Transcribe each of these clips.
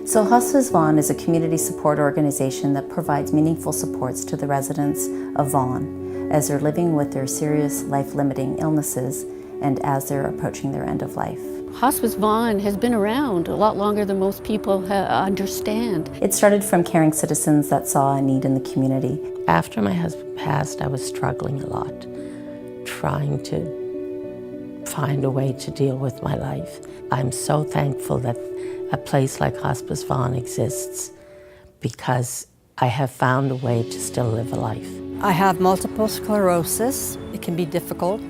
So Hospice Vaughan is a community support organization that provides meaningful supports to the residents of Vaughan as they're living with their serious life-limiting illnesses and as they're approaching their end of life. Hospice Vaughan has been around a lot longer than most people understand. It started from caring citizens that saw a need in the community. After my husband passed, I was struggling a lot, trying to find a way to deal with my life. I'm so thankful that a place like Hospice Vaughan exists because I have found a way to still live a life. I have multiple sclerosis. It can be difficult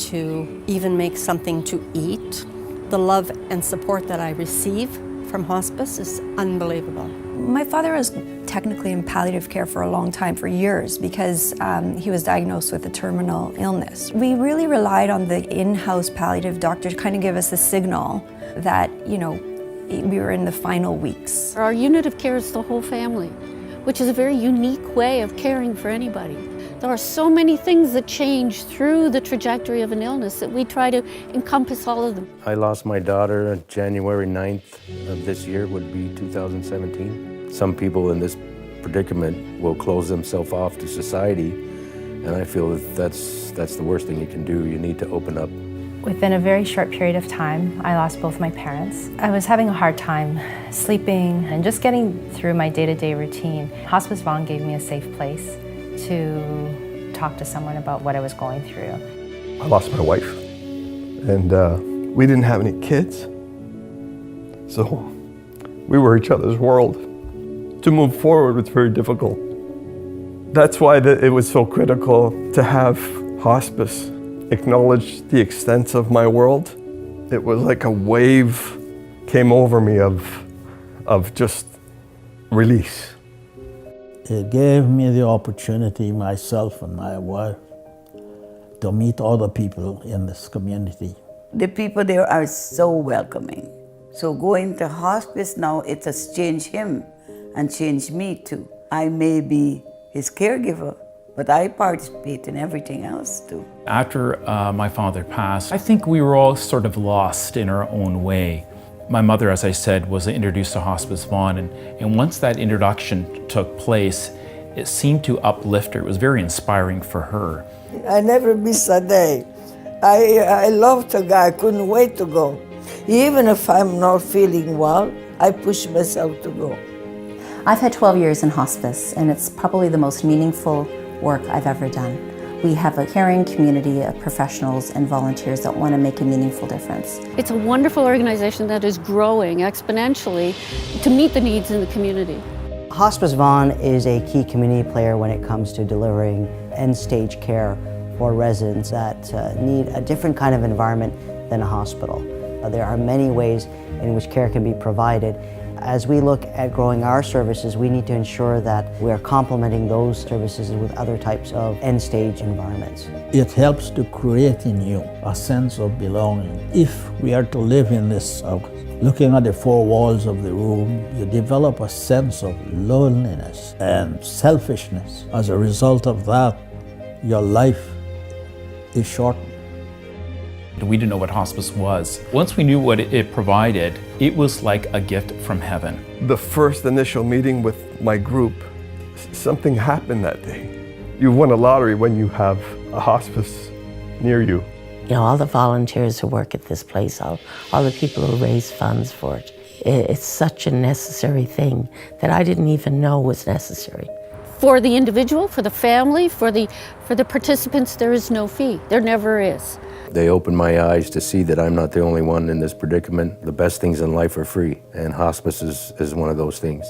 to even make something to eat. The love and support that I receive from hospice is unbelievable. My father was technically in palliative care for a long time, for years, because he was diagnosed with a terminal illness. We really relied on the in-house palliative doctor to kind of give us a signal that, we were in the final weeks. Our unit of care is the whole family, which is a very unique way of caring for anybody. There are so many things that change through the trajectory of an illness that we try to encompass all of them. I lost my daughter on January 9th of this year, would be 2017. Some people in this predicament will close themselves off to society, and I feel that that's the worst thing you can do. You need to open up. Within a very short period of time, I lost both my parents. I was having a hard time sleeping and just getting through my day-to-day routine. Hospice Vaughan gave me a safe place to talk to someone about what I was going through. I lost my wife, and we didn't have any kids, so we were each other's world. To move forward was very difficult. That's why it was so critical to have hospice acknowledge the extent of my world. It was like a wave came over me of just release. It gave me the opportunity, myself and my wife, to meet other people in this community. The people there are so welcoming. So going to hospice now, it has changed him and changed me too. I may be his caregiver, but I participate in everything else too. After my father passed, I think we were all sort of lost in our own way. My mother, as I said, was introduced to Hospice Vaughan, and once that introduction took place, it seemed to uplift her. It was very inspiring for her. I never miss a day. I love to go. I couldn't wait to go. Even if I'm not feeling well, I push myself to go. I've had 12 years in hospice, and it's probably the most meaningful work I've ever done. We have a caring community of professionals and volunteers that want to make a meaningful difference. It's a wonderful organization that is growing exponentially to meet the needs in the community. Hospice Vaughan is a key community player when it comes to delivering end-stage care for residents that need a different kind of environment than a hospital. There are many ways in which care can be provided. As we look at growing our services, we need to ensure that we're complementing those services with other types of end-stage environments. It helps to create in you a sense of belonging. If we are to live in this house, looking at the four walls of the room, you develop a sense of loneliness and selfishness. As a result of that, your life is shortened. We didn't know what hospice was. Once we knew what it provided, it was like a gift from heaven. The first initial meeting with my group, something happened that day. You won a lottery when you have a hospice near you. All the volunteers who work at this place, all the people who raise funds for it, it's such a necessary thing that I didn't even know was necessary. For the individual, for the family, for the participants, there is no fee. There never is. They opened my eyes to see that I'm not the only one in this predicament. The best things in life are free, and hospice is one of those things.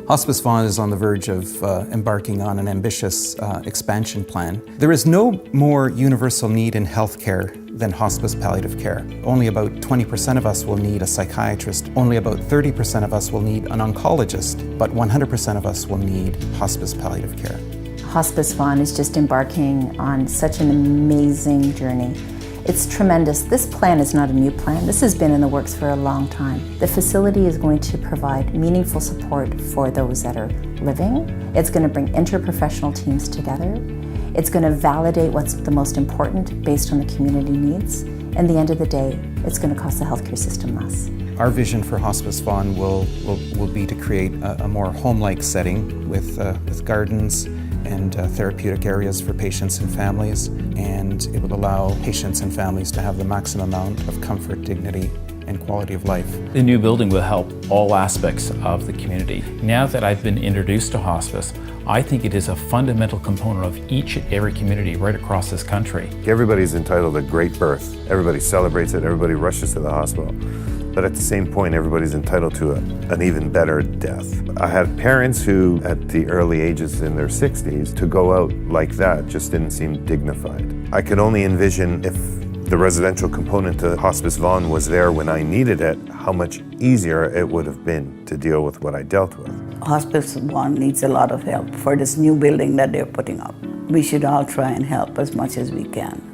Hospice Vaughan is on the verge of embarking on an ambitious expansion plan. There is no more universal need in healthcare than hospice palliative care. Only about 20% of us will need a psychiatrist. Only about 30% of us will need an oncologist, but 100% of us will need hospice palliative care. Hospice Vaughan is just embarking on such an amazing journey. It's tremendous. This plan is not a new plan. This has been in the works for a long time. The facility is going to provide meaningful support for those that are living. It's going to bring interprofessional teams together. It's going to validate what's the most important based on the community needs. And at the end of the day, it's going to cost the healthcare system less. Our vision for Hospice Vaughan will be to create a more home-like setting with gardens and therapeutic areas for patients and families, and it will allow patients and families to have the maximum amount of comfort, dignity, and quality of life. The new building will help all aspects of the community. Now that I've been introduced to hospice, I think it is a fundamental component of each and every community right across this country. Everybody's entitled to a great birth. Everybody celebrates it, everybody rushes to the hospital. But at the same point, everybody's entitled to an even better death. I had parents who, at the early ages in their 60s, to go out like that just didn't seem dignified. I could only envision if the residential component to Hospice Vaughan was there when I needed it, how much easier it would have been to deal with what I dealt with. Hospice Vaughan needs a lot of help for this new building that they're putting up. We should all try and help as much as we can.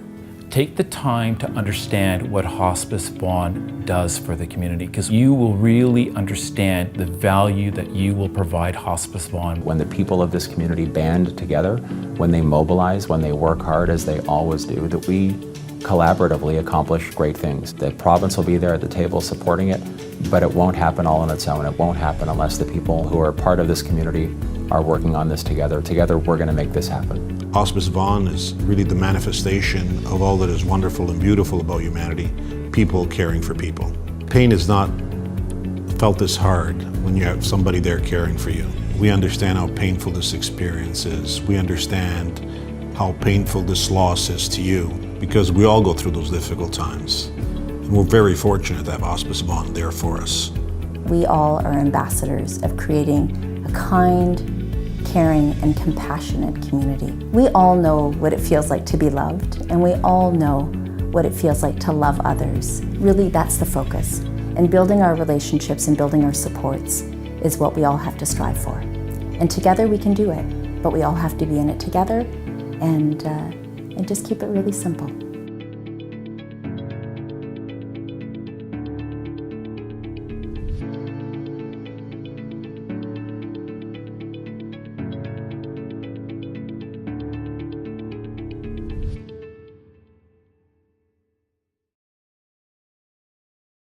Take the time to understand what Hospice Vaughan does for the community, because you will really understand the value that you will provide Hospice Vaughan. When the people of this community band together, when they mobilize, when they work hard as they always do, that we collaboratively accomplish great things. The province will be there at the table supporting it, but it won't happen all on its own. It won't happen unless the people who are part of this community are working on this together. Together, we're going to make this happen. Hospice Vaughan is really the manifestation of all that is wonderful and beautiful about humanity, people caring for people. Pain is not felt as hard when you have somebody there caring for you. We understand how painful this experience is. We understand how painful this loss is to you, because we all go through those difficult times. And we're very fortunate to have Hospice Vaughan there for us. We all are ambassadors of creating a kind, caring, and compassionate community. We all know what it feels like to be loved, and we all know what it feels like to love others. Really, that's the focus. And building our relationships and building our supports is what we all have to strive for. And together we can do it, but we all have to be in it together and just keep it really simple.